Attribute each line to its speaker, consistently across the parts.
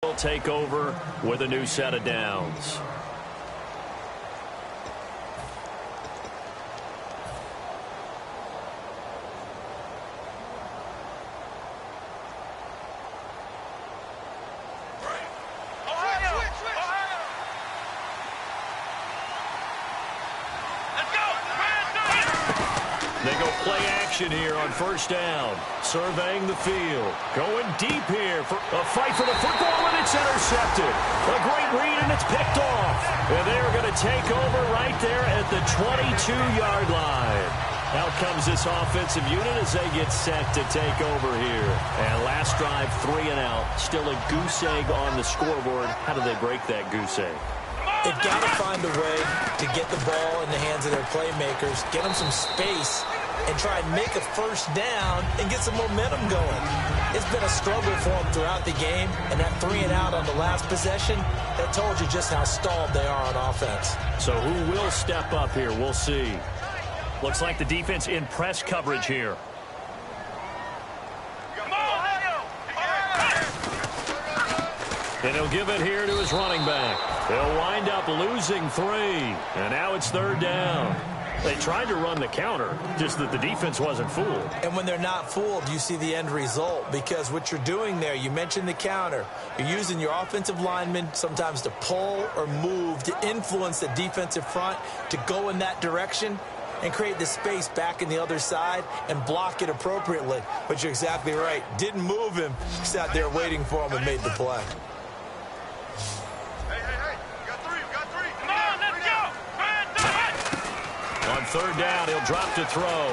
Speaker 1: Will take over with a new set of downs. They go play action here on first down. Surveying the field. Going deep here for a fight for the football, and it's intercepted. A great read, and it's picked off. And they're going to take over right there at the 22-yard line. Out comes this offensive unit as they get set to take over here. And last drive, 3 and out. Still a goose egg on the scoreboard. How do they break that goose egg?
Speaker 2: They've got to find a way to get the ball in the hands of their playmakers, get them some space, and try and make a first down and get some momentum going. It's been a struggle for them throughout the game, and that 3 and out on the last possession, that told you just how stalled they are on offense.
Speaker 1: So who will step up here? We'll see. Looks like the defense in press coverage here. And he'll give it here to his running back. They'll wind up losing 3. And now it's 3rd down. They tried to run the counter, just that the defense wasn't fooled.
Speaker 2: And when they're not fooled, you see the end result. Because what you're doing there, you mentioned the counter. You're using your offensive linemen sometimes to pull or move, to influence the defensive front, to go in that direction and create the space back in the other side and block it appropriately. But you're exactly right. Didn't move him. Sat there waiting for him and made the play.
Speaker 1: On 3rd down, he'll drop to throw.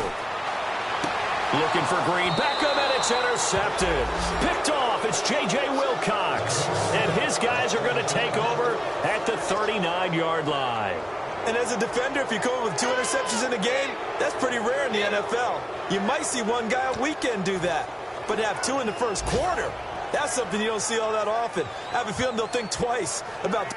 Speaker 1: Looking for Green. Beckham, and it's intercepted. Picked off. It's J.J. Wilcox. And his guys are going to take over at the 39-yard line.
Speaker 2: And as a defender, if you come with 2 interceptions in a game, that's pretty rare in the NFL. You might see one guy a weekend do that. But to have 2 in the first quarter, that's something you don't see all that often. I have a feeling they'll think twice about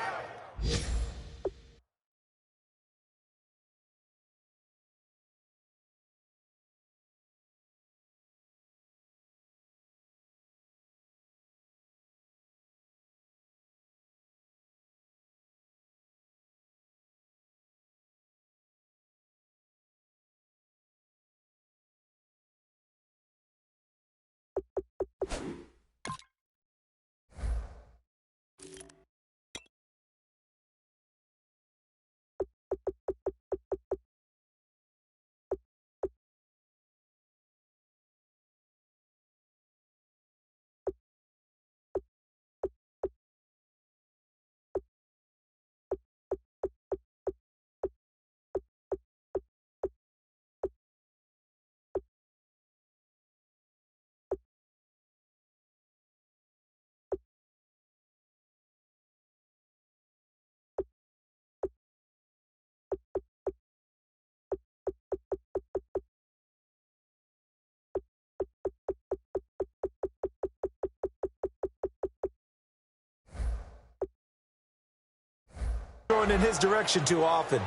Speaker 2: throwing in his direction too often.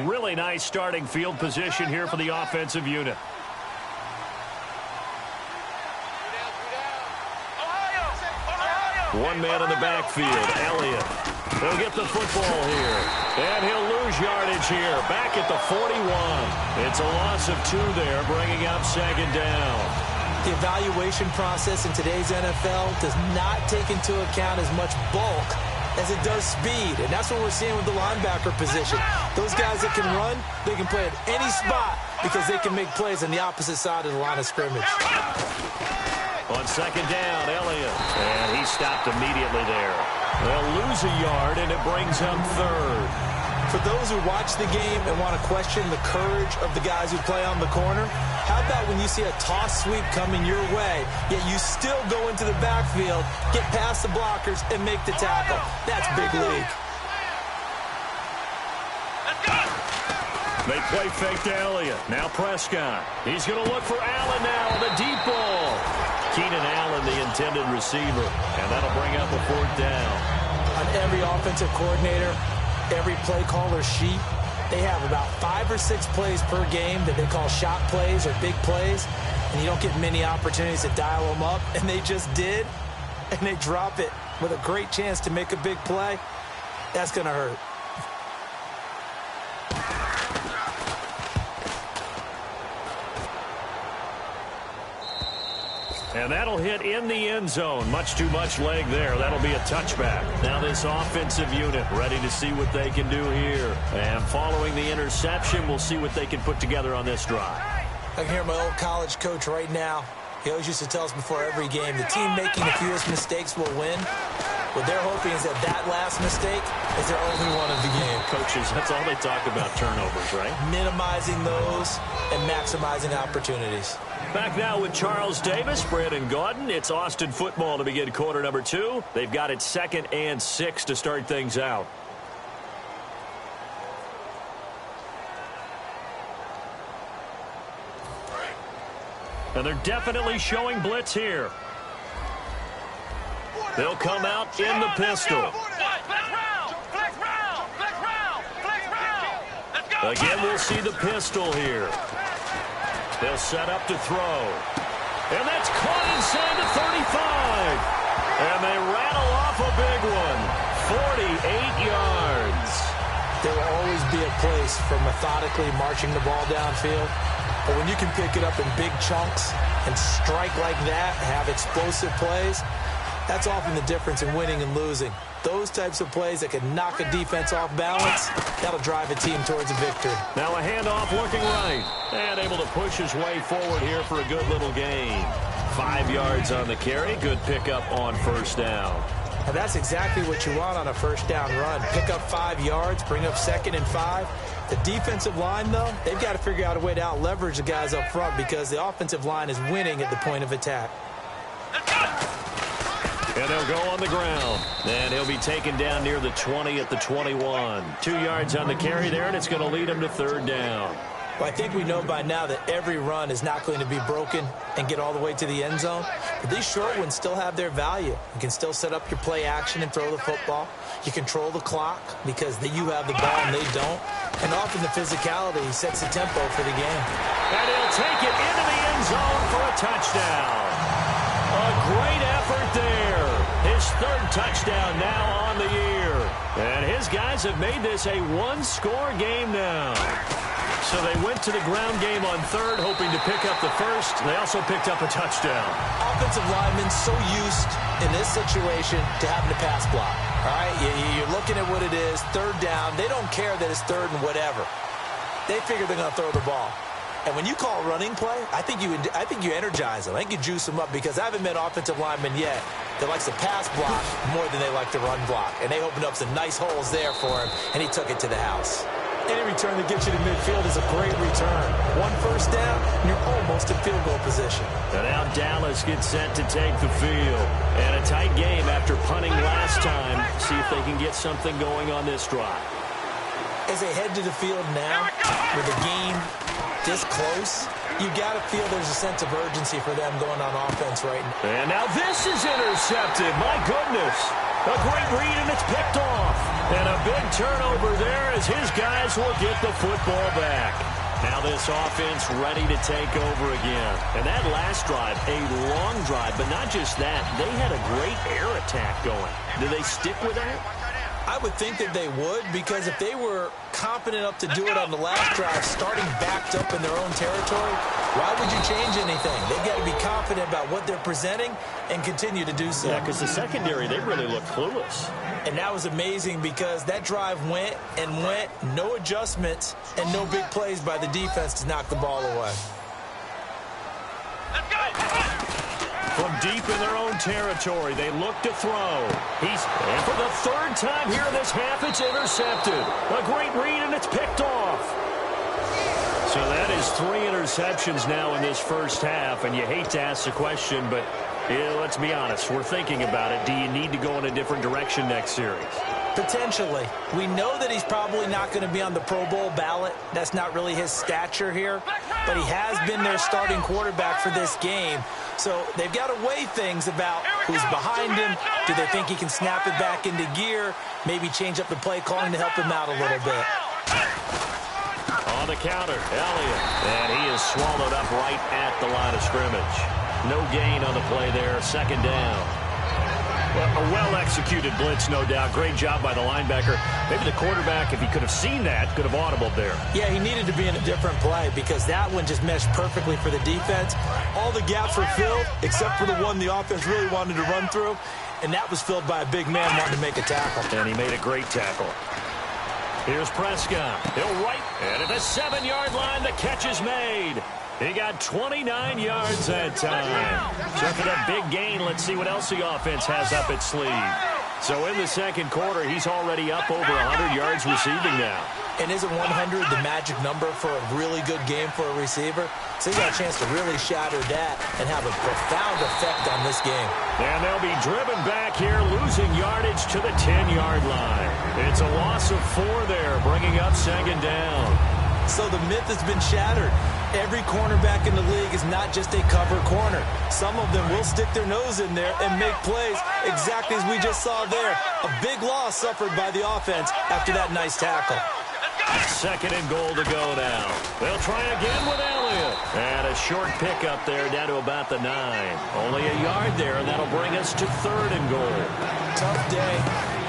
Speaker 1: Really nice starting field position here for the offensive unit. One man in the backfield, Elliott. He'll get the football here. And he'll lose yardage here, back at the 41. It's a loss of 2 there, bringing up 2nd down.
Speaker 2: The evaluation process in today's NFL does not take into account as much bulk as it does speed. And that's what we're seeing with the linebacker position. Those guys that can run, they can play at any spot because they can make plays on the opposite side of the line of scrimmage.
Speaker 1: On 2nd down, Elliott. And he stopped immediately there. They'll lose a yard, and it brings him 3rd.
Speaker 2: For those who watch the game and want to question the courage of the guys who play on the corner, how about when you see a toss sweep coming your way, yet you still go into the backfield, get past the blockers, and make the tackle? That's big league.
Speaker 1: They play fake to Elliott. Now Prescott. He's going to look for Allen now on the deep ball. Keenan Allen, the intended receiver. And that'll bring up a 4th down.
Speaker 2: On every offensive coordinator, every play caller sheet, They have about 5 or 6 plays per game that they call shot plays or big plays, and you don't get many opportunities to dial them up, and they just did, and they drop it with a great chance to make a big play. That's going to hurt.
Speaker 1: And that'll hit in the end zone. Much too much leg there. That'll be a touchback. Now this offensive unit ready to see what they can do here. And following the interception, we'll see what they can put together on this drive.
Speaker 2: I can hear my old college coach right now. He always used to tell us before every game, the team making the fewest mistakes will win. What they're hoping is that last mistake is their only one of the game.
Speaker 1: Coaches, that's all they talk about, turnovers, right?
Speaker 2: Minimizing those and maximizing opportunities.
Speaker 1: Back now with Charles Davis, Brandon Gaudin. It's Austin football to begin quarter number 2. They've got it 2nd and 6 to start things out. And they're definitely showing blitz here. They'll come out in the pistol. Again, we'll see the pistol here. They'll set up to throw. And that's caught inside the 35. And they rattle off a big one. 48 yards.
Speaker 2: There will always be a place for methodically marching the ball downfield. But when you can pick it up in big chunks and strike like that, have explosive plays, that's often the difference in winning and losing. Those types of plays that can knock a defense off balance, that'll drive a team towards a victory.
Speaker 1: Now a handoff looking right. And able to push his way forward here for a good little gain. 5 yards on the carry. Good pickup on first down.
Speaker 2: And that's exactly what you want on a first down run. Pick up 5 yards, bring up 2nd and 5. The defensive line, though, they've got to figure out a way to out-leverage the guys up front because the offensive line is winning at the point of attack.
Speaker 1: And they'll go on the ground. And he'll be taken down near the 20 at the 21. 2 yards on the carry there, and it's going to lead him to 3rd down.
Speaker 2: Well, I think we know by now that every run is not going to be broken and get all the way to the end zone. But these short ones still have their value. You can still set up your play action and throw the football. You control the clock because you have the ball and they don't. And often the physicality sets the tempo for the game.
Speaker 1: And he'll take it into the end zone for a touchdown. A great effort there. His 3rd touchdown now on the year. And his guys have made this a one-score game now. So they went to the ground game on 3rd, hoping to pick up the 1st. They also picked up a touchdown.
Speaker 2: Offensive linemen so used in this situation to having to pass block. All right, you're looking at what it is, 3rd down. They don't care that it's 3rd and whatever. They figure they're going to throw the ball. And when you call a running play, I think you energize them. I think you juice them up because I haven't met offensive linemen yet that likes to pass block more than they like to run block. And they opened up some nice holes there for him, and he took it to the house. Any return that gets you to midfield is a great return. 1 first down, and you're almost in field goal position.
Speaker 1: And now Dallas gets set to take the field. And a tight game after punting last time. See if they can get something going on this drive.
Speaker 2: As they head to the field now, with the game this close, you got to feel there's a sense of urgency for them going on offense right now.
Speaker 1: And now this is intercepted. My goodness. A great read, and it's picked off. And a big turnover there as his guys will get the football back. Now this offense ready to take over again. And that last drive, a long drive, but not just that. They had a great air attack going. Do they stick with that?
Speaker 2: I would think that they would, because if they were confident enough to do it on the last drive, starting backed up in their own territory, why would you change anything? They've got to be confident about what they're presenting and continue to do so.
Speaker 1: Yeah, because the secondary, they really looked clueless.
Speaker 2: And that was amazing because that drive went and went, no adjustments, and no big plays by the defense to knock the ball away.
Speaker 3: Let's go!
Speaker 1: From deep in their own territory, they look to throw. And for the 3rd time here in this half, it's intercepted. A great read, and it's picked off. So that is 3 interceptions now in this first half, and you hate to ask the question, but let's be honest, we're thinking about it. Do you need to go in a different direction next series?
Speaker 2: Potentially. We know that he's probably not going to be on the Pro Bowl ballot. That's not really his stature here. But he has been their starting quarterback for this game. So they've got to weigh things about who's behind him. Do they think he can snap it back into gear? Maybe change up the play calling to help him out a little bit.
Speaker 1: On the counter, Elliott. And he is swallowed up right at the line of scrimmage. No gain on the play there. Second down. Well, a well-executed blitz, no doubt. Great job by the linebacker. Maybe the quarterback, if he could have seen that, could have audibled there.
Speaker 2: Yeah, he needed to be in a different play because that one just meshed perfectly for the defense. All the gaps were filled except for the one the offense really wanted to run through, and that was filled by a big man wanting to make a tackle.
Speaker 1: And he made a great tackle. Here's Prescott. He'll right, and at the 7-yard line, the catch is made. He got 29 yards that time. Checking a big gain. Let's see what else the offense has up its sleeve. So in the second quarter, he's already up over 100 yards receiving now.
Speaker 2: And isn't 100 the magic number for a really good game for a receiver? So he got a chance to really shatter that and have a profound effect on this game.
Speaker 1: And they'll be driven back here, losing yardage to the 10-yard line. It's a loss of 4 there, bringing up second down.
Speaker 2: So the myth has been shattered. Every cornerback in the league is not just a cover corner. Some of them will stick their nose in there and make plays exactly as we just saw there. A big loss suffered by the offense after that nice tackle.
Speaker 1: Second and goal to go now. They'll try again with Elliott. And a short pickup there down to about the 9. Only a yard there, and that'll bring us to third and goal.
Speaker 2: Tough day,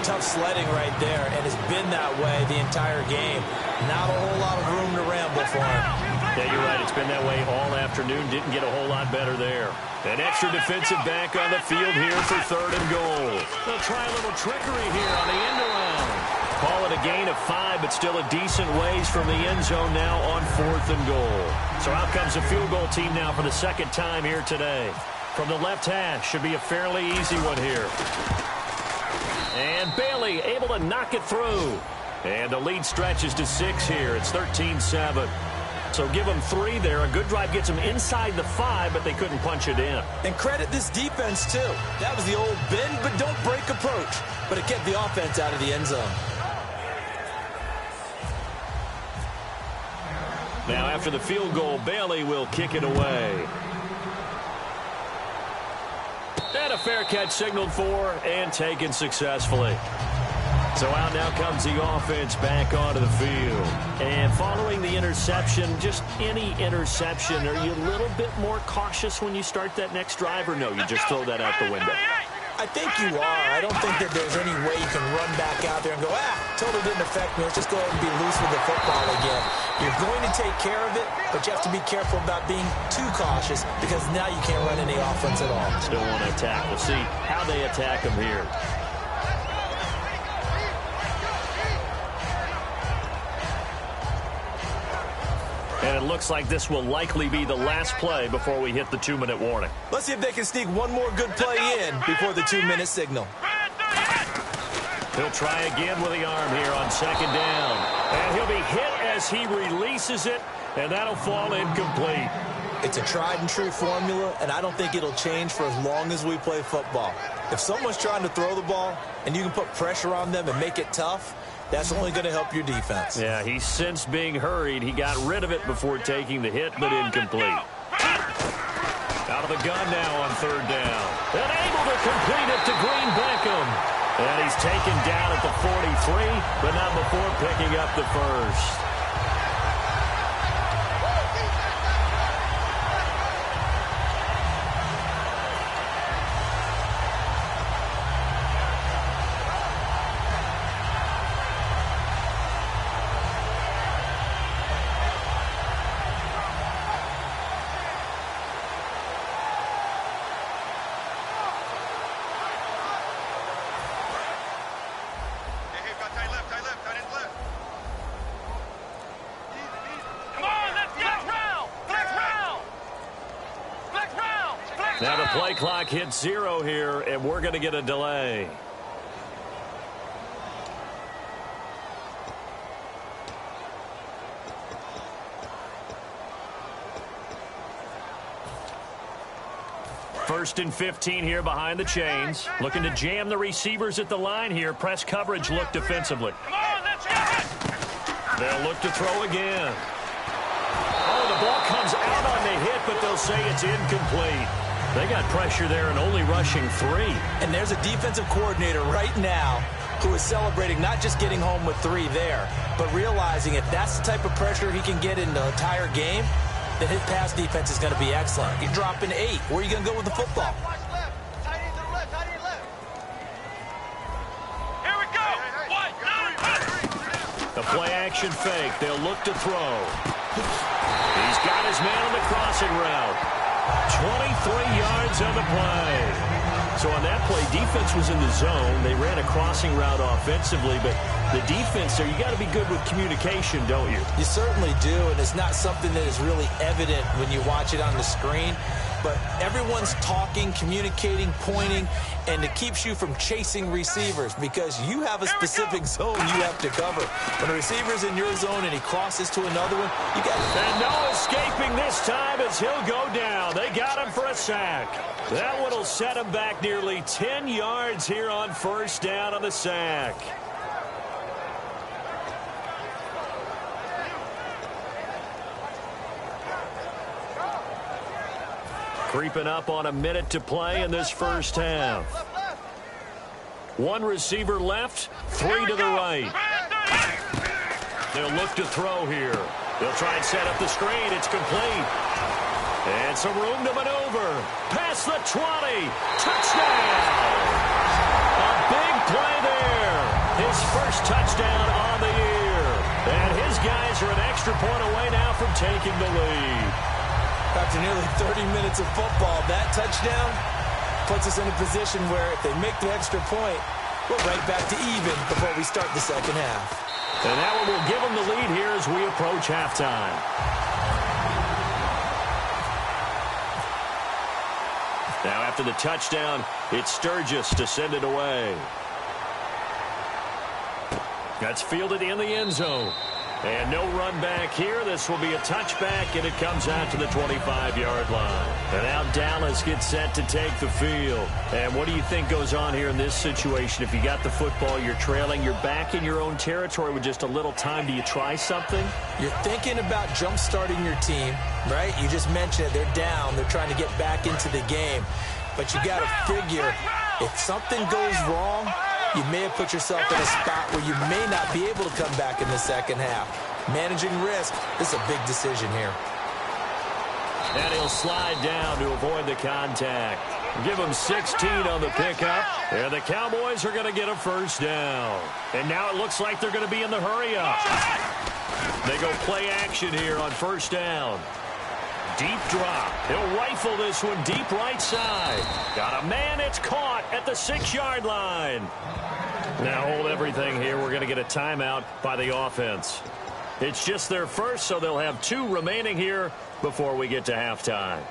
Speaker 2: tough sledding right there, and it's been that way the entire game. Not a whole lot of room to ramble for him.
Speaker 1: Yeah, you're right. It's been that way all afternoon. Didn't get a whole lot better there. An extra defensive back on the field here for third and goal. They'll try a little trickery here on the end around. Call it a gain of 5, but still a decent ways from the end zone now on fourth and goal. So out comes the field goal team now for the second time here today. From the left hash, should be a fairly easy one here. And Bailey able to knock it through. And the lead stretches to 6 here. It's 13-7. So give them 3 there. A good drive gets them inside the 5, but they couldn't punch it in.
Speaker 2: And credit this defense, too. That was the old bend but don't break approach. But it kept the offense out of the end zone.
Speaker 1: Now after the field goal, Bailey will kick it away. And a fair catch signaled for and taken successfully. So out now comes the offense back onto the field. And following the interception, just any interception, are you a little bit more cautious when you start that next drive, or no, you just throw that out the window?
Speaker 2: I think you are. I don't think that there's any way you can run back out there and go, totally didn't affect me. Let's just go ahead and be loose with the football again. You're going to take care of it, but you have to be careful about being too cautious because now you can't run any offense at all.
Speaker 1: Still want to attack. We'll see how they attack them here. And it looks like this will likely be the last play before we hit the 2-minute warning.
Speaker 2: Let's see if they can sneak one more good play in before the 2-minute signal.
Speaker 1: He'll try again with the arm here on second down. And he'll be hit as he releases it, and that'll fall incomplete.
Speaker 2: It's a tried-and-true formula, and I don't think it'll change for as long as we play football. If someone's trying to throw the ball and you can put pressure on them and make it tough, that's only going to help your defense.
Speaker 1: Yeah, he sensed being hurried. He got rid of it before taking the hit, but incomplete. Out of the gun now on third down. And able to complete it to Green Beckham. And he's taken down at the 43, but not before picking up the first. Now the play clock hits 0 here, and we're going to get a delay. First and 15 here behind the chains. Looking to jam the receivers at the line here. Press coverage look defensively. They'll look to throw again. Oh, the ball comes out on the hit, but they'll say it's incomplete. They got pressure there and only rushing 3.
Speaker 2: And there's a defensive coordinator right now who is celebrating not just getting home with 3 there, but realizing if that's the type of pressure he can get in the entire game, then his pass defense is going to be excellent. You're dropping 8. Where are you going to go with the football?
Speaker 3: Here we go.
Speaker 1: The play action fake. They'll look to throw. He's got his man on the crossing route. 23 yards on the play. So on that play, defense was in the zone. They ran a crossing route offensively, but the defense there, you got to be good with communication, don't you?
Speaker 2: You certainly do, and it's not something that is really evident when you watch it on the screen. But everyone's talking, communicating, pointing, and it keeps you from chasing receivers because you have a specific zone you have to cover. When a receiver's in your zone and he crosses to another one, you got to...
Speaker 1: And no escaping this time as he'll go down. They got him for a sack. That one will set him back nearly 10 yards here on first down on the sack. Creeping up on a minute to play in this first half. 1 receiver left, 3 to the right. They'll look to throw here. They'll try and set up the screen. It's complete. And some room to maneuver. Past the 20. Touchdown! A big play there. His first touchdown on the year. And his guys are an extra point away now from taking the lead.
Speaker 2: After nearly 30 minutes of football, that touchdown puts us in a position where if they make the extra point, we're right back to even before we start the second half.
Speaker 1: And that one will give them the lead here as we approach halftime. Now after the touchdown, it's Sturgis to send it away. That's fielded in the end zone. And no run back here. This will be a touchback, and it comes out to the 25-yard line. And now Dallas gets set to take the field. And what do you think goes on here in this situation? If you got the football, you're trailing, you're back in your own territory with just a little time. Do you try something?
Speaker 2: You're thinking about jump-starting your team, right? You just mentioned it. They're down. They're trying to get back into the game. But you got to figure if something goes wrong, you may have put yourself in a spot where you may not be able to come back in the second half. Managing risk, this is a big decision here.
Speaker 1: And he'll slide down to avoid the contact. Give him 16 on the pickup. And the Cowboys are going to get a first down. And now it looks like they're going to be in the hurry-up. They go play action here on first down. Deep drop. He'll rifle this one deep right side. Got a man. It's caught at the 6-yard line. Now hold everything here. We're going to get a timeout by the offense. It's just their first, so they'll have 2 remaining here before we get to halftime.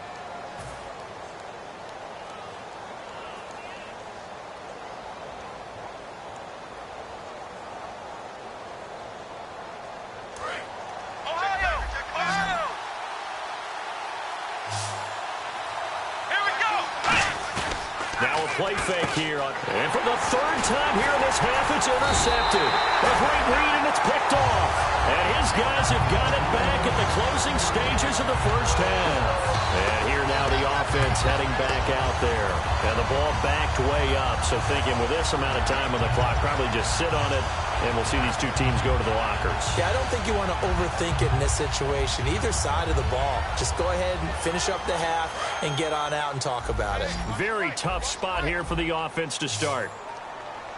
Speaker 1: Play fake here. And for the 3rd time here in this half, it's intercepted. A great read, and it's picked off. And his guys have got it back at the closing stages of the first half. And here now the offense heading back out there. And the ball backed way up. So thinking with this amount of time on the clock, probably just sit on it, and we'll see these 2 teams go to the lockers.
Speaker 2: Yeah, I don't think you want to overthink it in this situation. Either side of the ball. Just go ahead and finish up the half and get on out and talk about it.
Speaker 1: Very tough spot here for the offense to start.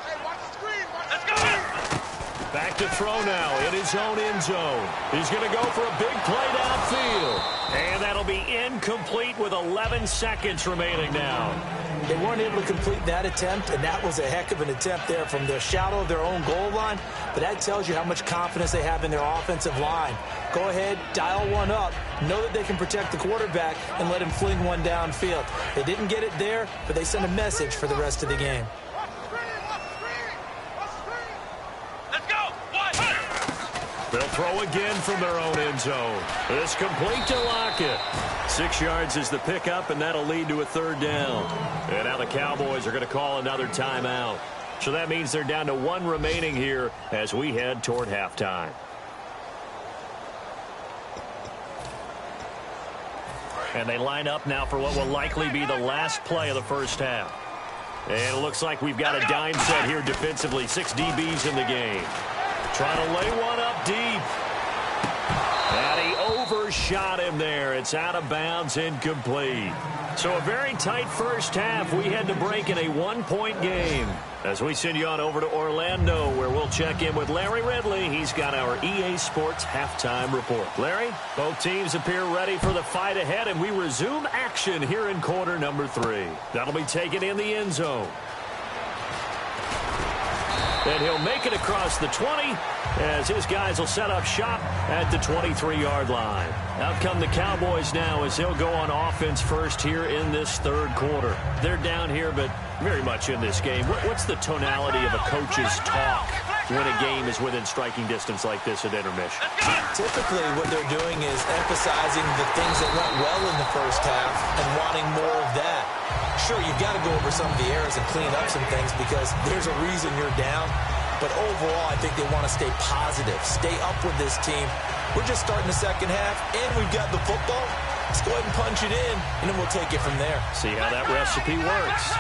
Speaker 3: Hey, watch the screen. Let's go.
Speaker 1: Back to throw now in his own end zone. He's going to go for a big play downfield. And that'll be incomplete with 11 seconds remaining now.
Speaker 2: They weren't able to complete that attempt, and that was a heck of an attempt there from the shadow of their own goal line. But that tells you how much confidence they have in their offensive line. Go ahead, dial one up. Know that they can protect the quarterback and let him fling one downfield. They didn't get it there, but they sent a message for the rest of the game.
Speaker 3: Let's go.
Speaker 1: They'll throw again from their own end zone. It's complete to Lockett. 6 yards is the pickup, and that'll lead to a 3rd down. And now the Cowboys are going to call another timeout. So that means they're down to 1 remaining here as we head toward halftime. And they line up now for what will likely be the last play of the first half. And it looks like we've got a dime set here defensively. 6 DBs in the game. Trying to lay one up deep. And he overshot him there. It's out of bounds, incomplete. So a very tight first half. We had to break in a 1-point game. As we send you on over to Orlando, where we'll check in with Larry Ridley. He's got our EA Sports halftime report. Larry, both teams appear ready for the fight ahead, and we resume action here in quarter number 3. That'll be taken in the end zone. And he'll make it across the 20 as his guys will set up shop at the 23-yard line. Out come the Cowboys now as they'll go on offense first here in this third quarter. They're down here, but very much in this game. What's the tonality of a coach's talk when a game is within striking distance like this at intermission?
Speaker 2: Typically, what they're doing is emphasizing the things that went well in the first half and wanting more of that. Sure, you've got to go over some of the errors and clean up some things because there's a reason you're down. But overall, I think they want to stay positive, stay up with this team. We're just starting the second half, and we've got the football. Let's go ahead and punch it in, and then we'll take it from there.
Speaker 1: See how that recipe works.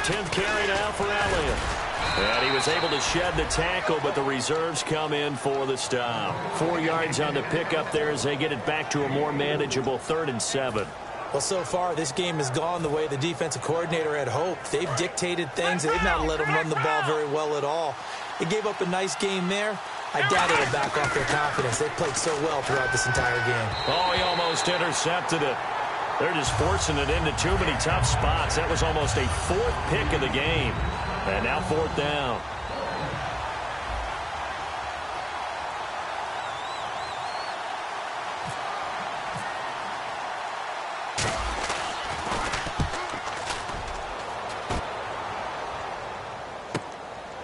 Speaker 1: 10th carry now for Elliott. And he was able to shed the tackle, but the reserves come in for the stop. 4 yards on the pickup there as they get it back to a more manageable 3rd and 7.
Speaker 2: Well, so far, this game has gone the way the defensive coordinator had hoped. They've dictated things. They've not let them run the ball very well at all. They gave up a nice game there. I doubt it'll back off their confidence. They played so well throughout this entire game.
Speaker 1: Oh, he almost intercepted it. They're just forcing it into too many tough spots. That was almost a 4th pick of the game. And now 4th down.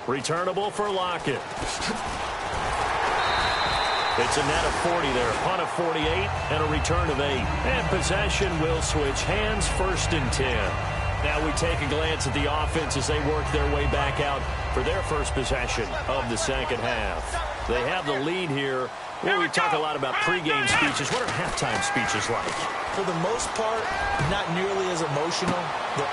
Speaker 1: Returnable for Lockett. It's a net of 40 there. A punt of 48 and a return of 8. And possession will switch hands, 1st and 10. Now we take a glance at the offense as they work their way back out for their first possession of the second half. They have the lead here. Well, we talk a lot about pregame speeches. What are halftime speeches like?
Speaker 2: For the most part, not nearly as emotional.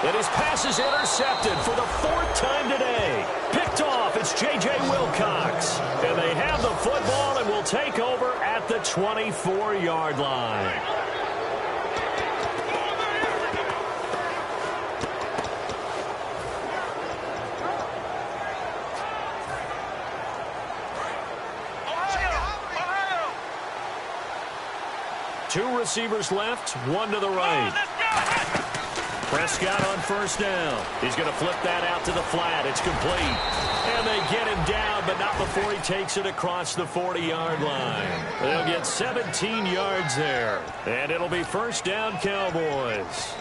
Speaker 1: And his pass is intercepted for the 4th time today. Picked off, it's J.J. Wilcox. And they have the football and will take over at the 24-yard line. Two receivers left, one to the right. Prescott on 1st down. He's going to flip that out to the flat. It's complete. And they get him down, but not before he takes it across the 40-yard line. They'll get 17 yards there. And it'll be 1st down, Cowboys.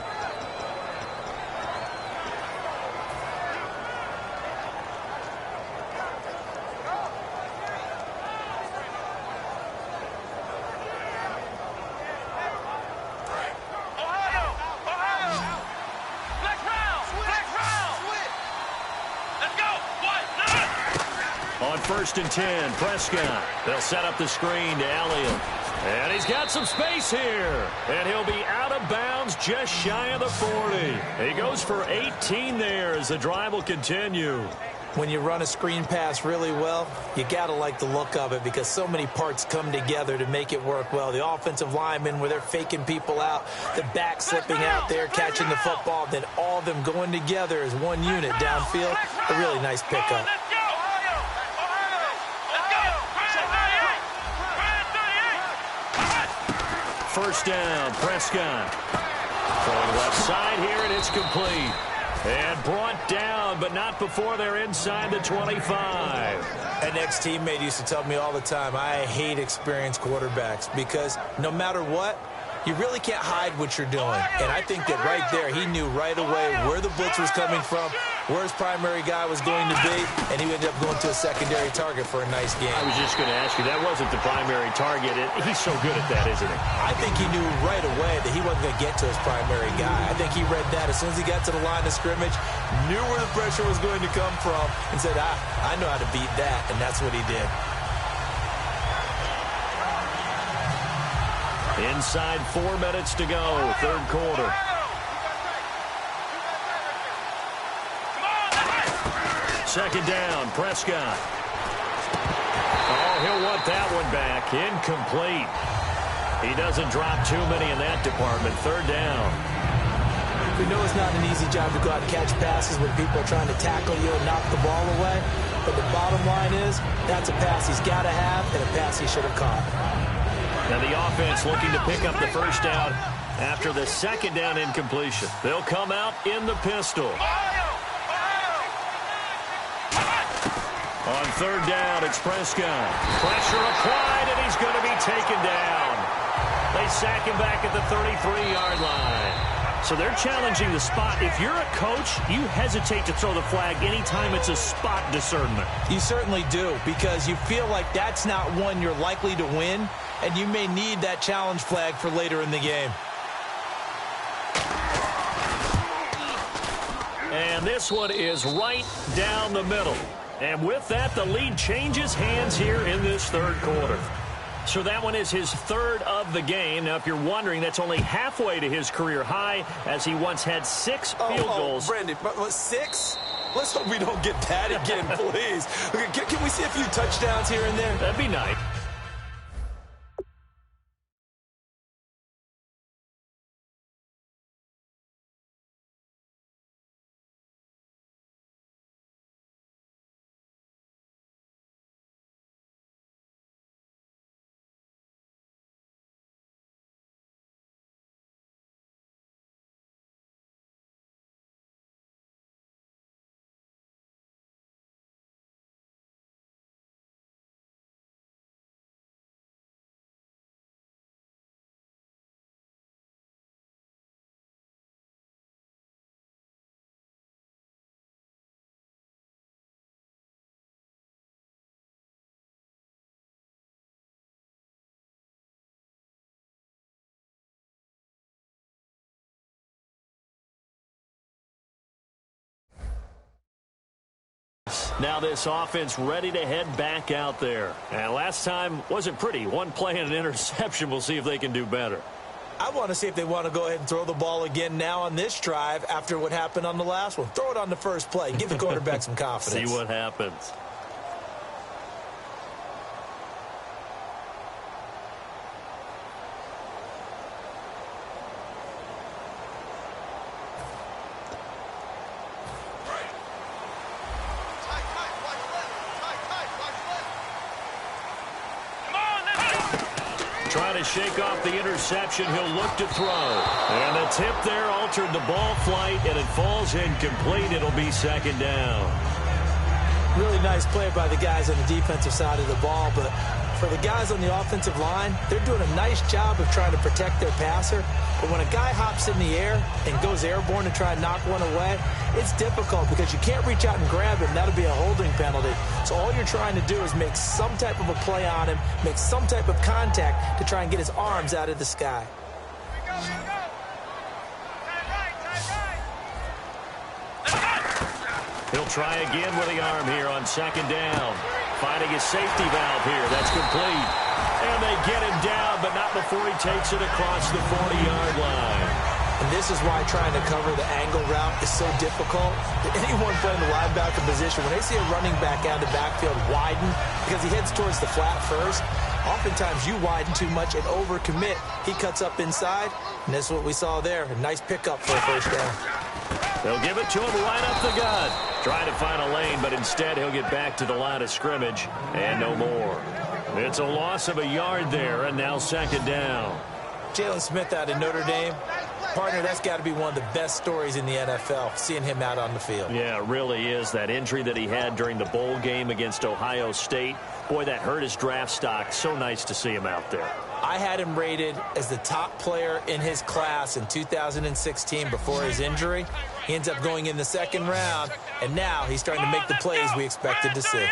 Speaker 1: On 1st and 10, Prescott. They'll set up the screen to Elliott. And he's got some space here. And he'll be out of bounds just shy of the 40. He goes for 18 there as the drive will continue.
Speaker 2: When you run a screen pass really well, you got to like the look of it because so many parts come together to make it work well. The offensive linemen where they're faking people out, the back slipping out there, catching the football, then all of them going together as one unit downfield. A really nice pickup.
Speaker 1: First down, Prescott. Throwing left side here, and it's complete. And brought down, but not before they're inside the 25.
Speaker 2: An ex-teammate used to tell me all the time, I hate experienced quarterbacks because no matter what, you really can't hide what you're doing. And I think that right there, he knew right away where the blitz was coming from, where his primary guy was going to be, and he ended up going to a secondary target for a nice game.
Speaker 1: I was just going to ask you, that wasn't the primary target. He's so good at that, isn't he?
Speaker 2: I think he knew right away that he wasn't going to get to his primary guy. I think he read that as soon as he got to the line of scrimmage, knew where the pressure was going to come from, and said, I know how to beat that, and that's what he did.
Speaker 1: Inside 4 minutes to go, third quarter. Second down, Prescott. Oh, he'll want that one back. Incomplete. He doesn't drop too many in that department. Third down.
Speaker 2: We know it's not an easy job to go out and catch passes when people are trying to tackle you and knock the ball away. But the bottom line is, that's a pass he's got to have and a pass he should have caught.
Speaker 1: Now the offense looking to pick up the first down after the second down incompletion. They'll come out in the pistol. On third down, it's Prescott. Pressure applied, and he's going to be taken down. They sack him back at the 33-yard line. So they're challenging the spot. If you're a coach, you hesitate to throw the flag anytime it's a spot discernment.
Speaker 2: You certainly do, because you feel like that's not one you're likely to win, and you may need that challenge flag for later in the game.
Speaker 1: And this one is right down the middle. And with that, the lead changes hands here in this third quarter. So that one is his third of the game. Now, if you're wondering, that's only halfway to his career high, as he once had 6 field goals.
Speaker 2: Brandon, 6? Let's hope we don't get that again, please. Can we see a few touchdowns here and there?
Speaker 1: That'd be nice. Now this offense ready to head back out there. And last time wasn't pretty. One play and an interception. We'll see if they can do better.
Speaker 2: I want to see if they want to go ahead and throw the ball again now on this drive after what happened on the last one. Throw it on the first play. Give the quarterback some confidence.
Speaker 1: See what happens. Trying to shake off the interception. He'll look to throw. And the tip there altered the ball flight, and it falls incomplete. It'll be second down.
Speaker 2: Really nice play by the guys on the defensive side of the ball, but for the guys on the offensive line, they're doing a nice job of trying to protect their passer. But when a guy hops in the air and goes airborne to try and knock one away, it's difficult because you can't reach out and grab him. That'll be a holding penalty. So all you're trying to do is make some type of a play on him, make some type of contact to try and get his arms out of the sky.
Speaker 1: He'll try again with the arm here on second down. Finding his safety valve here. That's complete. And they get him down, but not before he takes it across the 40-yard line.
Speaker 2: And this is why trying to cover the angle route is so difficult. Anyone playing the linebacker position, when they see a running back out of the backfield widen because he heads towards the flat first, oftentimes you widen too much and overcommit. He cuts up inside, and this is what we saw there. A nice pickup for a first down.
Speaker 1: They'll give it to him right up the gut. Trying to find a lane, but instead he'll get back to the line of scrimmage and no more. It's a loss of a yard there, and now second down.
Speaker 2: Jalen Smith out of Notre Dame. Partner, that's got to be one of the best stories in the NFL, seeing him out on the field.
Speaker 1: Yeah, it really is. That injury that he had during the bowl game against Ohio State, boy, that hurt his draft stock. So nice to see him out there.
Speaker 2: I had him rated as the top player in his class in 2016 before his injury. He ends up going in the second round, and now he's starting to make the plays we expected to see.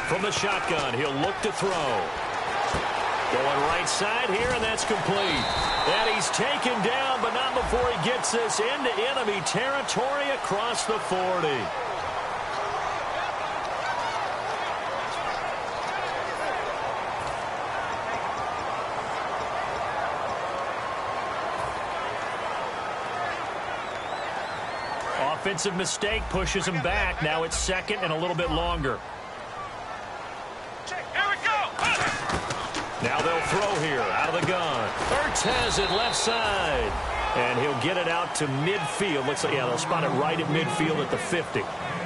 Speaker 1: From the shotgun, he'll look to throw. Going right side here, and that's complete. And he's taken down, but not before he gets this into enemy territory across the 40. offensive mistake pushes him back. Now it's second and a little bit longer.
Speaker 3: Here we go.
Speaker 1: Now they'll throw here out of the gun. Ertz has it left side. And he'll get it out to midfield. Looks like, yeah, they'll spot it right at midfield at the 50.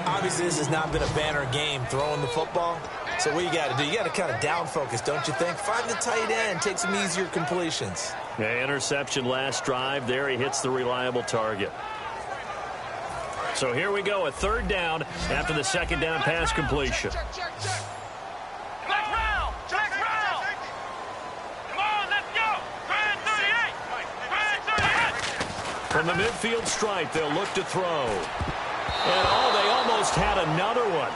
Speaker 2: Obviously, this has not been a banner game throwing the football. So what you got to do, you got to kind of down focus, don't you think? Find the tight end, take some easier completions.
Speaker 1: Yeah, interception last drive. There he hits the reliable target. So here we go, a third down after the second down pass completion.
Speaker 3: Flex round. Flex round. Come on, let's go. Grand 38. Grand 38.
Speaker 1: From the midfield stripe, they'll look to throw. And, oh, they almost had another one.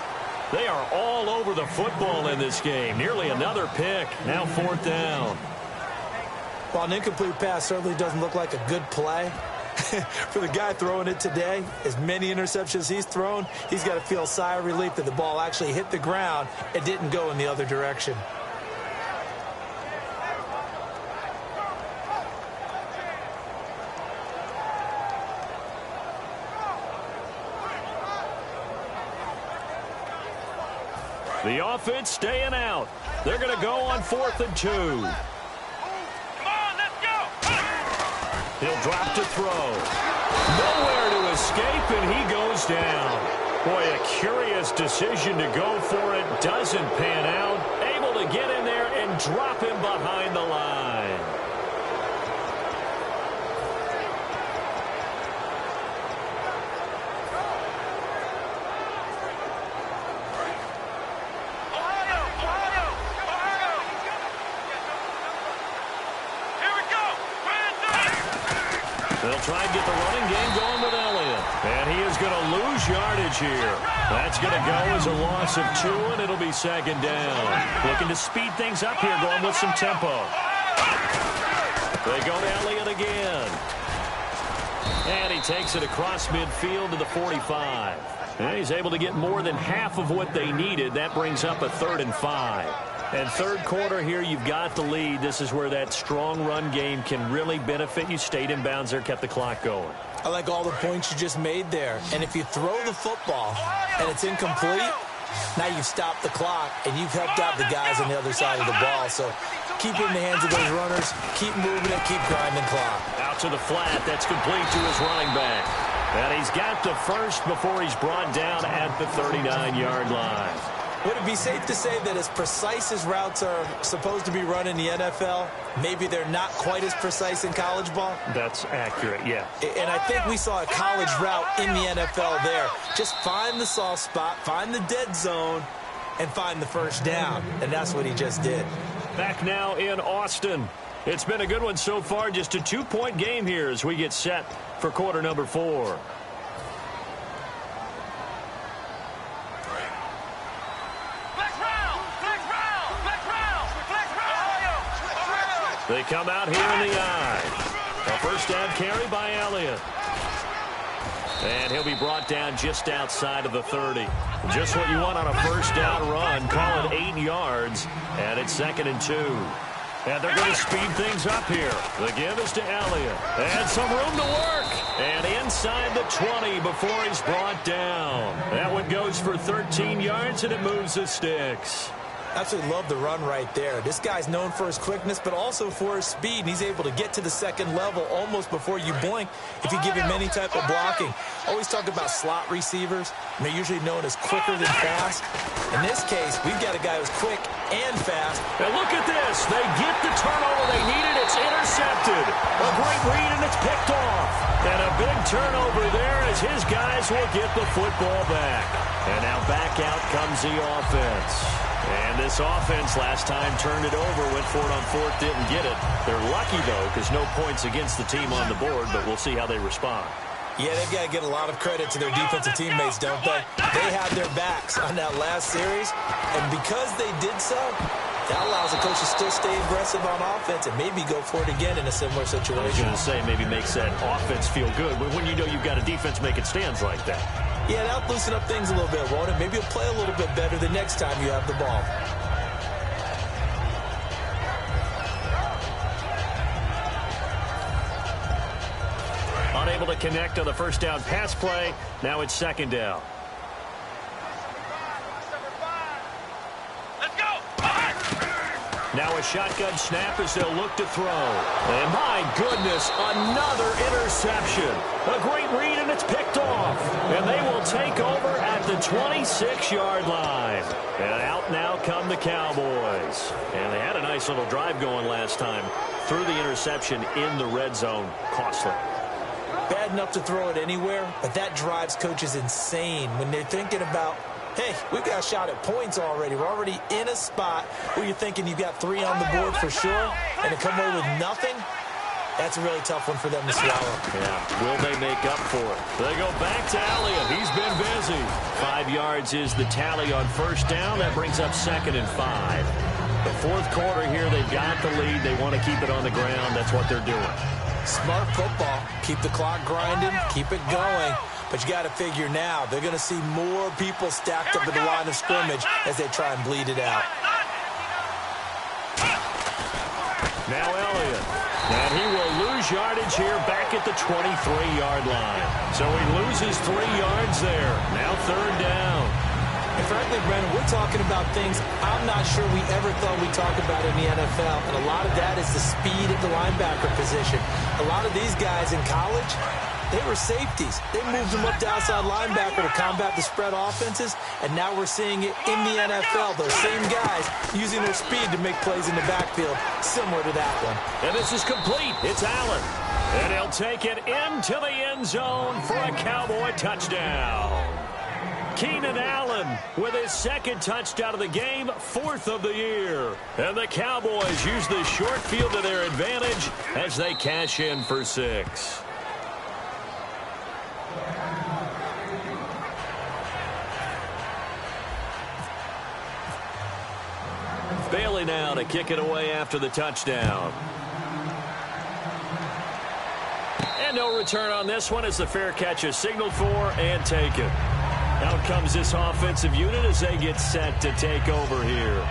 Speaker 1: They are all over the football in this game. Nearly another pick. Now fourth down.
Speaker 2: While an incomplete pass certainly doesn't look like a good play, for the guy throwing it today, as many interceptions he's thrown, he's got to feel a sigh of relief that the ball actually hit the ground and didn't go in the other direction.
Speaker 1: The offense staying out. They're going to go on 4th and 2.
Speaker 3: Come on, let's go.
Speaker 1: He'll drop to throw. Nowhere to escape, and he goes down. Boy, a curious decision to go for it. Doesn't pan out. Able to get in there and drop him behind the line. They'll try and get the running game going with Elliott. And he is going to lose yardage here. That's going to go as a loss of 2, and it'll be second down. Looking to speed things up here, going with some tempo. They go to Elliott again. And he takes it across midfield to the 45. And he's able to get more than half of what they needed. That brings up a 3rd and 5. And third quarter here, you've got the lead. This is where that strong run game can really benefit you. Stayed in bounds there, kept the clock going.
Speaker 2: I like all the points you just made there. And if you throw the football and it's incomplete, now you've stopped the clock and you've helped out the guys on the other side of the ball. So keep it in the hands of those runners. Keep moving it. Keep grinding clock.
Speaker 1: Out to the flat. That's complete to his running back. And he's got the first before he's brought down at the 39-yard line.
Speaker 2: Would it be safe to say that as precise as routes are supposed to be run in the NFL, maybe they're not quite as precise in college ball?
Speaker 1: That's accurate, yeah.
Speaker 2: And I think we saw a college route in the NFL there. Just find the soft spot, find the dead zone, and find the first down. And that's what he just did.
Speaker 1: Back now in Austin. It's been a good one so far. Just a 2-point game here as we get set for quarter number 4. They come out here in the eye. A first down carry by Elliott. And he'll be brought down just outside of the 30. Just what you want on a first down run. Call it 8 yards. And it's 2nd and 2. And they're going to speed things up here. The give is to Elliott. And some room to work. And inside the 20 before he's brought down. That one goes for 13 yards, and it moves the sticks.
Speaker 2: Absolutely love the run right there. This guy's known for his quickness, but also for his speed. And he's able to get to the second level almost before you blink if you give him any type of blocking. Always talk about slot receivers. And they're usually known as quicker than fast. In this case, we've got a guy who's quick and fast.
Speaker 1: And look at this. They get the turnover they needed. It's intercepted. A great read, and it's picked off. And a big turnover there as his guys will get the football back. And now back out comes the offense. And this offense last time turned it over, went for it on 4th, didn't get it. They're lucky, though, because no points against the team on the board, but we'll see how they respond.
Speaker 2: Yeah, they've got to get a lot of credit to their defensive teammates, don't they? They had their backs on that last series, and because they did so, that allows the coach to still stay aggressive on offense and maybe go for it again in a similar situation.
Speaker 1: I was going to say maybe makes that offense feel good, but when you know you've got a defense making stands like that.
Speaker 2: Yeah, that'll loosen up things a little bit, won't it? Maybe you'll play a little bit better the next time you have the ball.
Speaker 1: Unable to connect on the first down pass play. Now it's second down.
Speaker 3: Let's go.
Speaker 1: Now a shotgun snap as they'll look to throw. And my goodness, another interception. A great read, and it's picked off. And they will take over at the 26-yard line. And out now come the Cowboys. And they had a nice little drive going last time. Threw the interception in the red zone. Costly.
Speaker 2: Bad enough to throw it anywhere, but that drives coaches insane when they're thinking about, hey, we've got a shot at points already. We're already in a spot where you're thinking you've got 3 on the board for sure, and to come away with nothing, that's a really tough one for them to swallow.
Speaker 1: Yeah, will they make up for it? They go back to Elliott. He's been busy. 5 yards is the tally on first down. That brings up 2nd and 5. The fourth quarter here, they've got the lead. They want to keep it on the ground. That's what they're doing.
Speaker 2: Smart football. Keep the clock grinding. Keep it going. But you got to figure now, they're going to see more people stacked up at the line of scrimmage as they try and bleed it out.
Speaker 1: Now Elliott. And he will lose yardage here back at the 23-yard line. So he loses 3 yards there. Now third down.
Speaker 2: And frankly, Brennan, we're talking about things I'm not sure we ever thought we'd talk about in the NFL. And a lot of that is the speed at the linebacker position. A lot of these guys in college, they were safeties. They moved them up to outside linebacker to combat the spread offenses. And now we're seeing it in the NFL. Those same guys using their speed to make plays in the backfield, similar to that one.
Speaker 1: And this is complete. It's Allen. And he'll take it into the end zone for a Cowboy touchdown. Keenan Allen with his 2nd touchdown of the game, 4th of the year. And the Cowboys use the short field to their advantage as they cash in for 6. Bailey now to kick it away after the touchdown. And no return on this one as the fair catch is signaled for and taken. Out comes this offensive unit as they get set to take over here.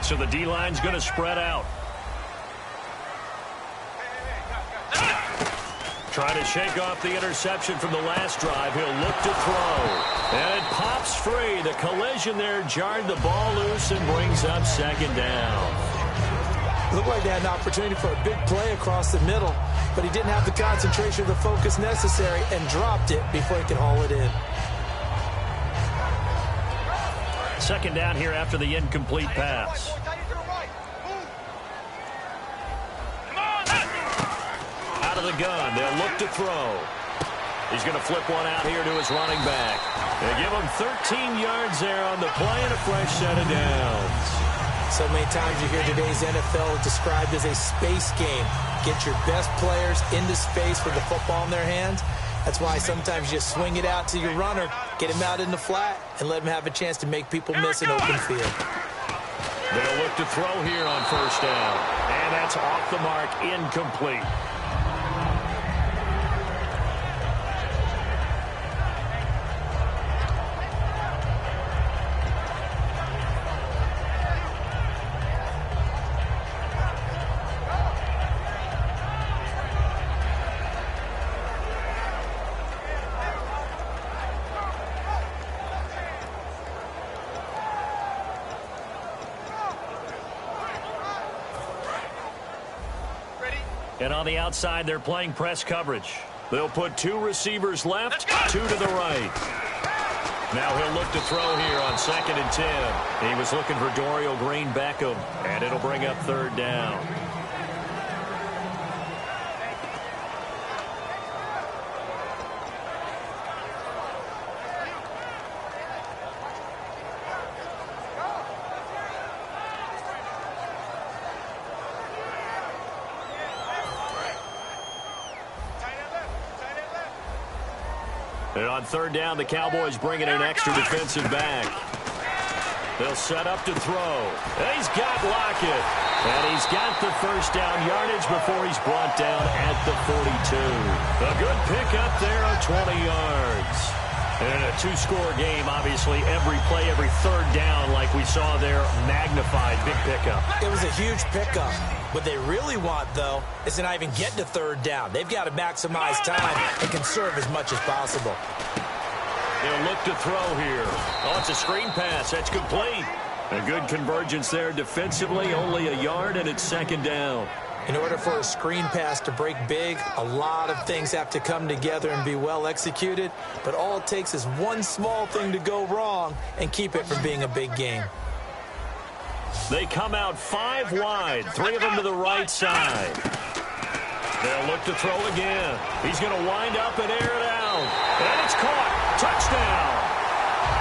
Speaker 1: So the D-line's going to spread out. Trying to shake off the interception from the last drive. He'll look to throw. And it pops free. The collision there jarred the ball loose and brings up 2nd down.
Speaker 2: Looked like they had an opportunity for a big play across the middle, but he didn't have the concentration or the focus necessary and dropped it before he could haul it in.
Speaker 1: 2nd down here after the incomplete pass. Out of the gun, they'll look to throw. He's going to flip one out here to his running back. They give him 13 yards there on the play and a fresh set of downs.
Speaker 2: So many times you hear today's NFL described as a space game. Get your best players into space with the football in their hands. That's why sometimes you swing it out to your runner, get him out in the flat, and let him have a chance to make people miss an open field.
Speaker 1: They'll look to throw here on first down. And that's off the mark, incomplete. And on the outside, they're playing press coverage. They'll put 2 receivers left, 2 to the right. Now he'll look to throw here on 2nd and 10. He was looking for Dorial Green-Beckham, and it'll bring up 3rd down. And on 3rd down, the Cowboys bring in an extra defensive back. They'll set up to throw. And he's got Lockett. And he's got the first down yardage before he's brought down at the 42. A good pickup there of 20 yards. And in a two-score game, obviously, every play, every third down, like we saw there, magnified. Big pickup.
Speaker 2: It was a huge pickup. What they really want, though, is to not even get to third down. They've got to maximize time and conserve as much as possible.
Speaker 1: They'll look to throw here. Oh, it's a screen pass. That's complete. A good convergence there defensively, only a yard, and it's second down.
Speaker 2: In order for a screen pass to break big, a lot of things have to come together and be well executed, but all it takes is one small thing to go wrong and keep it from being a big game.
Speaker 1: They come out 5 wide, 3 of them to the right side. They'll look to throw again. He's going to wind up and air it out. And it's caught. Touchdown.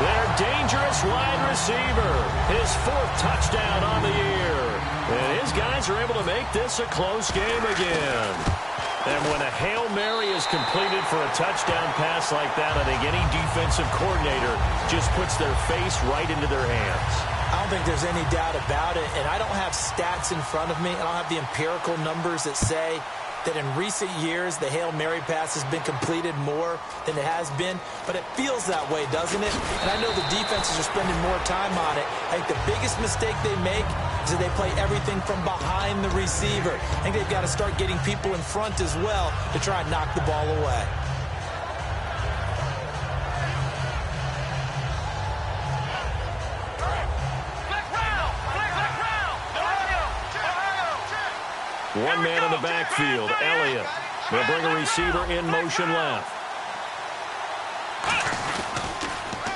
Speaker 1: Their dangerous wide receiver. His 4th touchdown on the year. And his guys are able to make this a close game again. And when a Hail Mary is completed for a touchdown pass like that, I think any defensive coordinator just puts their face right into their hands.
Speaker 2: I don't think there's any doubt about it, and I don't have stats in front of me. I don't have the empirical numbers that say that in recent years the Hail Mary pass has been completed more than it has been, but it feels that way, doesn't it? And I know the defenses are spending more time on it. I think the biggest mistake they make is that they play everything from behind the receiver. I think they've got to start getting people in front as well to try and knock the ball away.
Speaker 1: One man in the backfield, Elliott. They'll bring a receiver in motion left.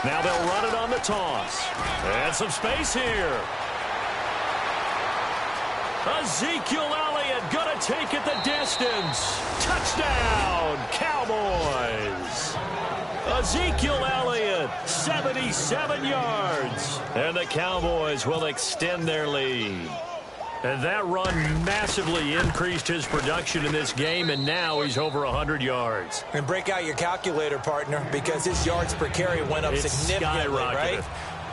Speaker 1: Now they'll run it on the toss. And some space here. Ezekiel Elliott gonna take it the distance. Touchdown, Cowboys. Ezekiel Elliott, 77 yards. And the Cowboys will extend their lead. And that run massively increased his production in this game, and now he's over 100 yards.
Speaker 2: And break out your calculator, partner, because his yards per carry went up significantly, right?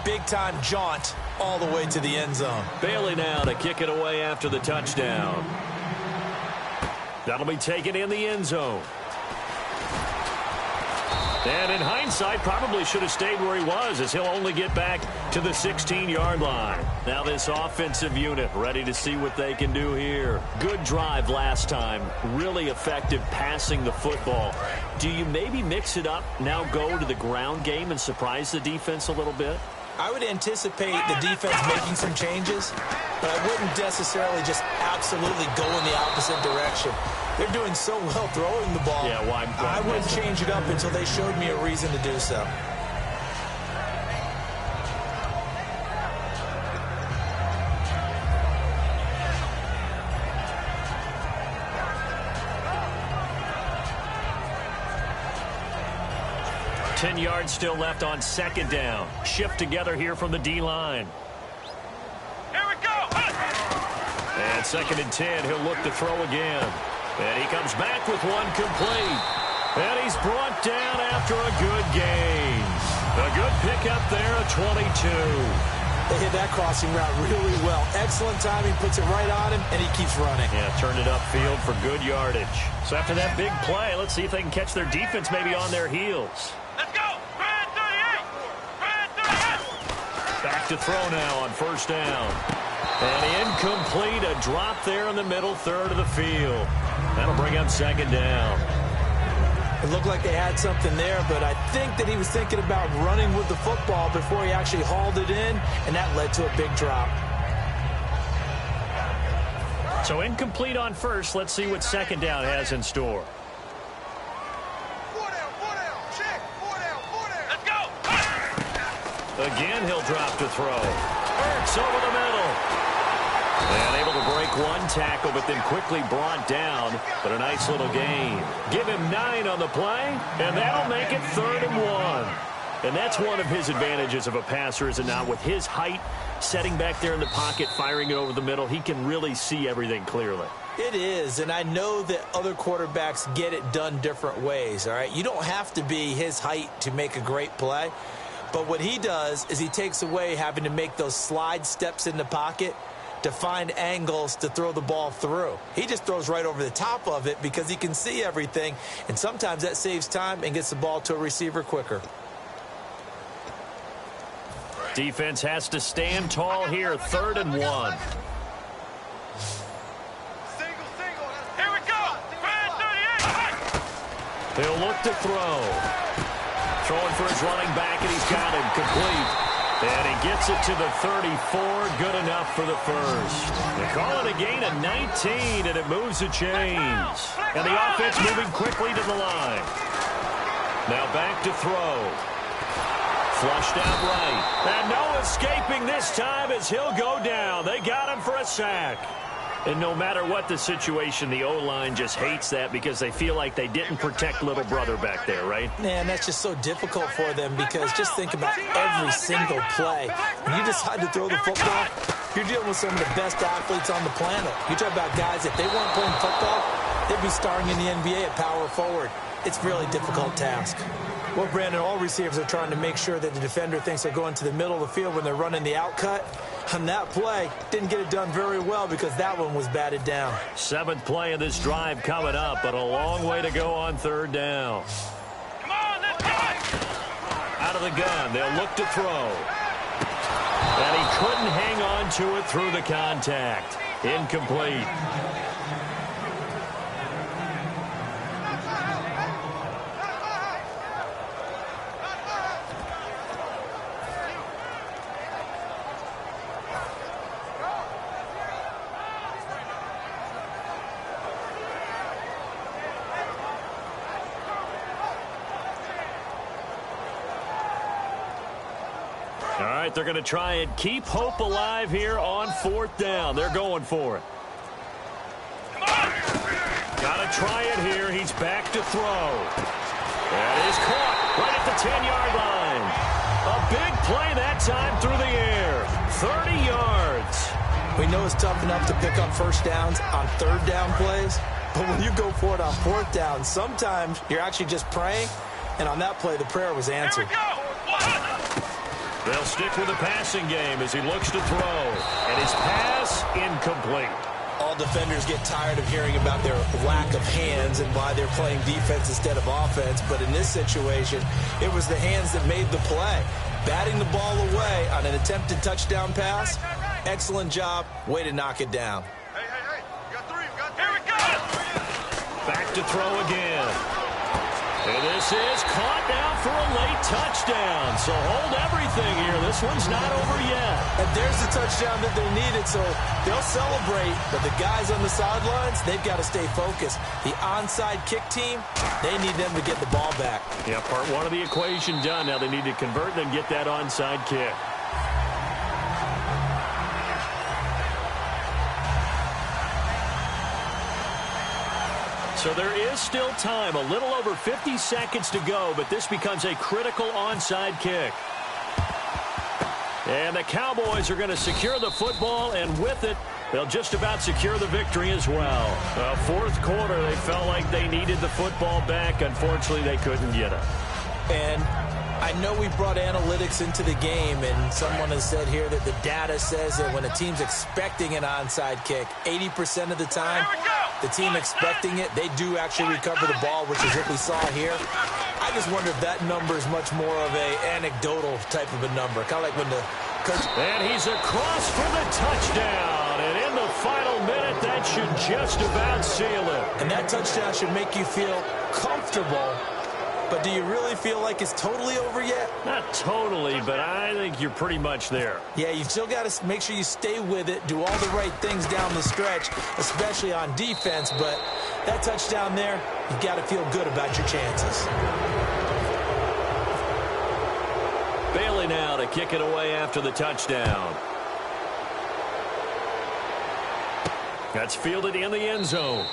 Speaker 2: Big-time jaunt all the way to the end zone.
Speaker 1: Bailey now to kick it away after the touchdown. That'll be taken in the end zone. And in hindsight, probably should have stayed where he was, as he'll only get back to the 16-yard line. Now this offensive unit ready to see what they can do here. Good drive last time. Really effective passing the football. Do you maybe mix it up, now go to the ground game and surprise the defense a little bit?
Speaker 2: I would anticipate the defense making some changes, but I wouldn't necessarily just absolutely go in the opposite direction. They're doing so well throwing the ball.
Speaker 1: Yeah, why
Speaker 2: I wouldn't change it up until they showed me a reason to do so.
Speaker 1: Ten yards still left on second down. Shift together here from the D-line.
Speaker 3: Here we go.
Speaker 1: And second and 10, he'll look to throw again. And he comes back with one complete. And he's brought down after a good gain. A good pickup there, a 22.
Speaker 2: They hit that crossing route really well. Excellent timing, puts it right on him, and he keeps running.
Speaker 1: Yeah, turned it upfield for good yardage. So after that big play, let's see if they can catch their defense maybe on their heels.
Speaker 3: Let's go. Grand 38. Grand 38.
Speaker 1: Back to throw now on first down. And incomplete, a drop there in the middle third of the field. That'll bring up second down.
Speaker 2: It looked like they had something there, but I think that he was thinking about running with the football before he actually hauled it in, and that led to a big drop.
Speaker 1: So incomplete on first. Let's see what second down has in store.
Speaker 3: Let's go.
Speaker 1: Again, he'll drop to throw. Hurts over the middle. And able to break one tackle, but then quickly brought down. But a nice little gain. Give him 9 on the play, and that'll make it 3rd and 1. And that's one of his advantages of a passer, is it not? With his height, setting back there in the pocket, firing it over the middle, he can really see everything clearly.
Speaker 2: It is, and I know that other quarterbacks get it done different ways, all right? You don't have to be his height to make a great play. But what he does is he takes away having to make those slide steps in the pocket to find angles to throw the ball through. He just throws right over the top of it because he can see everything, and sometimes that saves time and gets the ball to a receiver quicker.
Speaker 1: Defense has to stand tall here, 3rd and 1.
Speaker 3: Here we go. Red 38.
Speaker 1: He'll look to throw. Throwing for his running back, and he's got him complete. And he gets it to the 34. Good enough for the first. They call it a gain of 19, and it moves the chains. And the offense moving quickly to the line. Now back to throw. Flushed out right. And no escaping this time as he'll go down. They got him for a sack. And no matter what the situation, the O-line just hates that because they feel like they didn't protect little brother back there, right?
Speaker 2: Man, that's just so difficult for them because just think about every single play. When you decide to throw the football, you're dealing with some of the best athletes on the planet. You talk about guys, if they weren't playing football, they'd be starring in the NBA at power forward. It's a really difficult task. Well, Brandon, all receivers are trying to make sure that the defender thinks they're going to the middle of the field when they're running the outcut. On that play, didn't get it done very well because that one was batted down.
Speaker 1: 7th play of this drive coming up, but a long way to go on 3rd down.
Speaker 3: Come on, let's go.
Speaker 1: Out of the gun, they'll look to throw. And he couldn't hang on to it through the contact. Incomplete. All right, they're going to try and keep hope alive here on 4th down. They're going for it. Got to try it here. He's back to throw. That is caught right at the 10-yard line. A big play that time through the air. 30 yards.
Speaker 2: We know it's tough enough to pick up first downs on 3rd down plays, but when you go for it on 4th down, sometimes you're actually just praying, and on that play, the prayer was answered.
Speaker 3: Here we go.
Speaker 1: They'll stick with the passing game as he looks to throw. And his pass incomplete.
Speaker 2: All defenders get tired of hearing about their lack of hands and why they're playing defense instead of offense. But in this situation, it was the hands that made the play. Batting the ball away on an attempted touchdown pass. Excellent job. Way to knock it down.
Speaker 3: Hey. We got 3. Here we go.
Speaker 1: Back to throw again. And this is caught now for a late touchdown. So hold everything here. This one's not over yet.
Speaker 2: And there's the touchdown that they needed, so they'll celebrate. But the guys on the sidelines, they've got to stay focused. The onside kick team, they need them to get the ball back.
Speaker 1: Yeah, part 1 of the equation done. Now they need to convert and get that onside kick. So there is still time, a little over 50 seconds to go, but this becomes a critical onside kick. And the Cowboys are going to secure the football, and with it, they'll just about secure the victory as well. 4th quarter, they felt like they needed the football back. Unfortunately, they couldn't get it.
Speaker 2: And I know we brought analytics into the game, and someone has said here that the data says that when a team's expecting an onside kick, 80% of the time, the team expecting it, they do actually recover the ball, which is what we saw here. I just wonder if that number is much more of a anecdotal type of a number, kind of like when the coach...
Speaker 1: And he's across for the touchdown, and in the final minute, that should just about seal it.
Speaker 2: And that touchdown should make you feel comfortable. But do you really feel like it's totally over yet?
Speaker 1: Not totally, but I think you're pretty much there.
Speaker 2: Yeah, you've still got to make sure you stay with it, do all the right things down the stretch, especially on defense. But that touchdown there, you've got to feel good about your chances.
Speaker 1: Bailey now to kick it away after the touchdown. That's fielded in the end zone.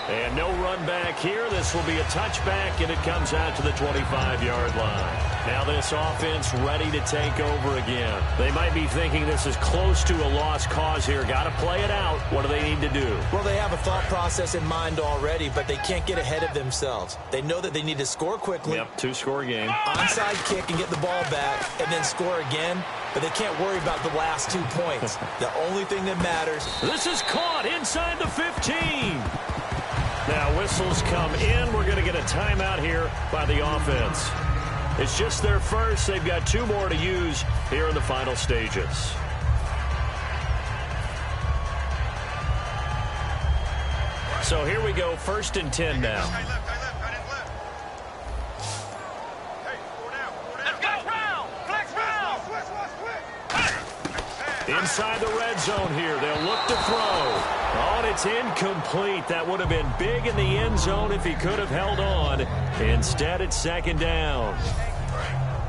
Speaker 1: And no run back here. This will be a touchback, and it comes out to the 25-yard line. Now this offense ready to take over again. They might be thinking this is close to a lost cause here. Got to play it out. What do they need to do?
Speaker 2: Well, they have a thought process in mind already, but they can't get ahead of themselves. They know that they need to score quickly.
Speaker 1: Yep, 2-score game.
Speaker 2: Onside kick and get the ball back, and then score again. But they can't worry about the last 2 points. The only thing that matters.
Speaker 1: This is caught inside the 15. Now whistles come in. We're going to get a timeout here by the offense. It's just their first. They've got 2 more to use here in the final stages. So here we go, 1st and 10 now. Inside the red zone here. They'll look to throw. Oh, and it's incomplete. That would have been big in the end zone if he could have held on. Instead, it's 2nd down.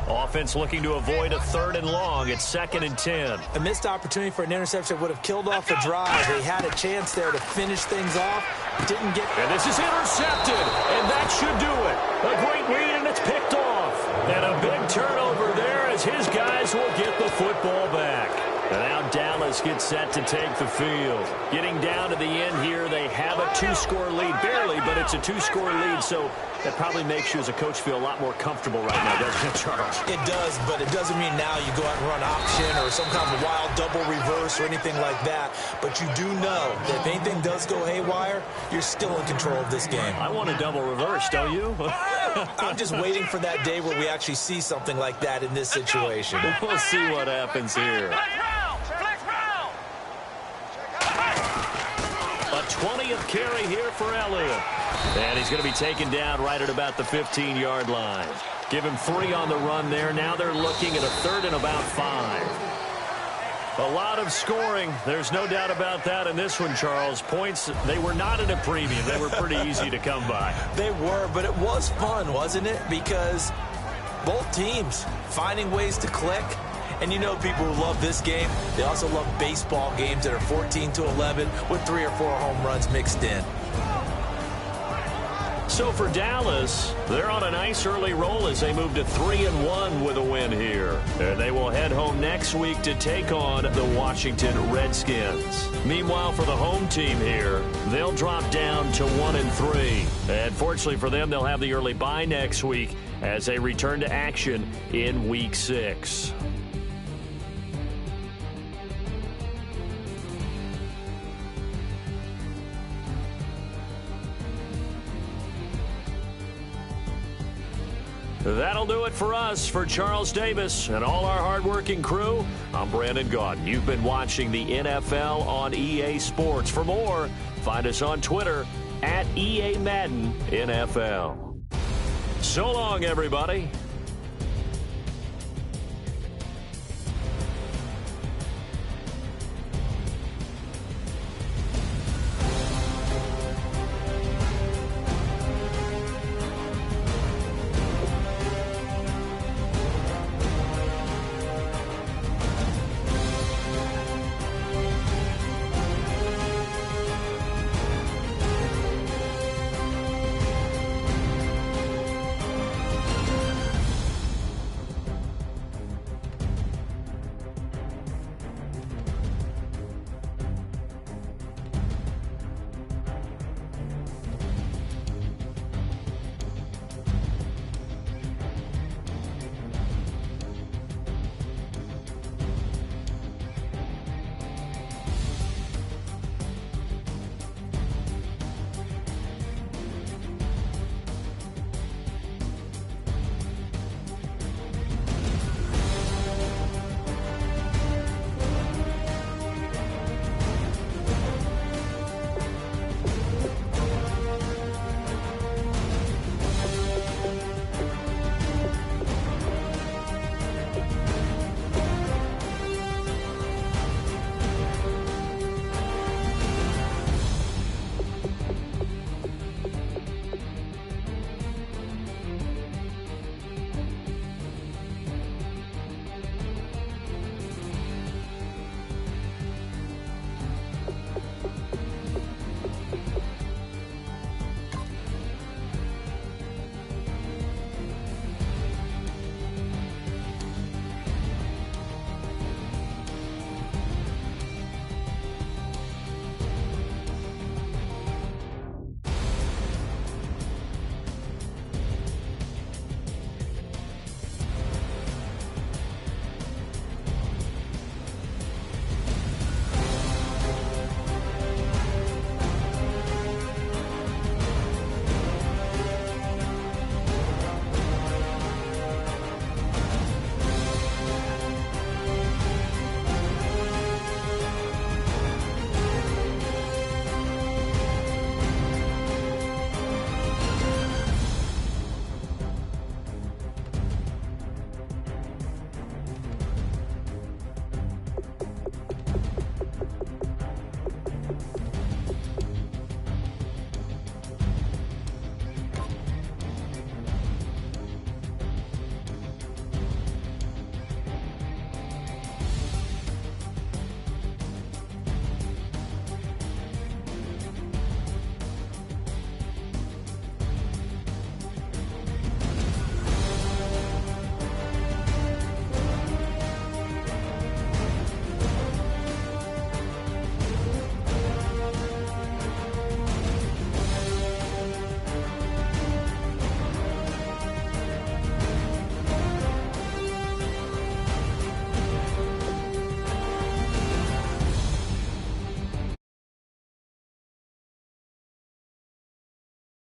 Speaker 1: Offense looking to avoid a 3rd and long. It's 2nd and 10.
Speaker 2: A missed opportunity for an interception would have killed off the drive. They had a chance there to finish things off. Didn't get...
Speaker 1: And this is intercepted, and that should do it. A great read, and it's picked off. And a big turnover there as his guys will get the football back. And now Dallas gets set to take the field. Getting down to the end here, they have a 2-score lead. Barely, but it's a 2-score lead, so that probably makes you as a coach feel a lot more comfortable right now, doesn't it, Charles?
Speaker 2: It does, but it doesn't mean now you go out and run option or some kind of wild double reverse or anything like that. But you do know that if anything does go haywire, you're still in control of this game.
Speaker 1: I want a double reverse, don't you?
Speaker 2: I'm just waiting for that day where we actually see something like that in this situation.
Speaker 1: We'll see what happens here. A 20th carry here for Elliott. And he's going to be taken down right at about the 15-yard line. Give him 3 on the run there. Now they're looking at a 3rd and about 5. A lot of scoring. There's no doubt about that in this one, Charles. Points, they were not at a premium. They were pretty easy to come by.
Speaker 2: They were, but it was fun, wasn't it? Because both teams finding ways to click. And you know people who love this game, they also love baseball games that are 14-11 with 3 or 4 home runs mixed in.
Speaker 1: So for Dallas, they're on a nice early roll as they move to 3-1 with a win here. And they will head home next week to take on the Washington Redskins. Meanwhile, for the home team here, they'll drop down to 1-3. And fortunately for them, they'll have the early bye next week as they return to action in Week 6. That'll do it for us. For Charles Davis and all our hardworking crew, I'm Brandon Gaudin. You've been watching the NFL on EA Sports. For more, find us on Twitter @EA Madden NFL. So long, everybody.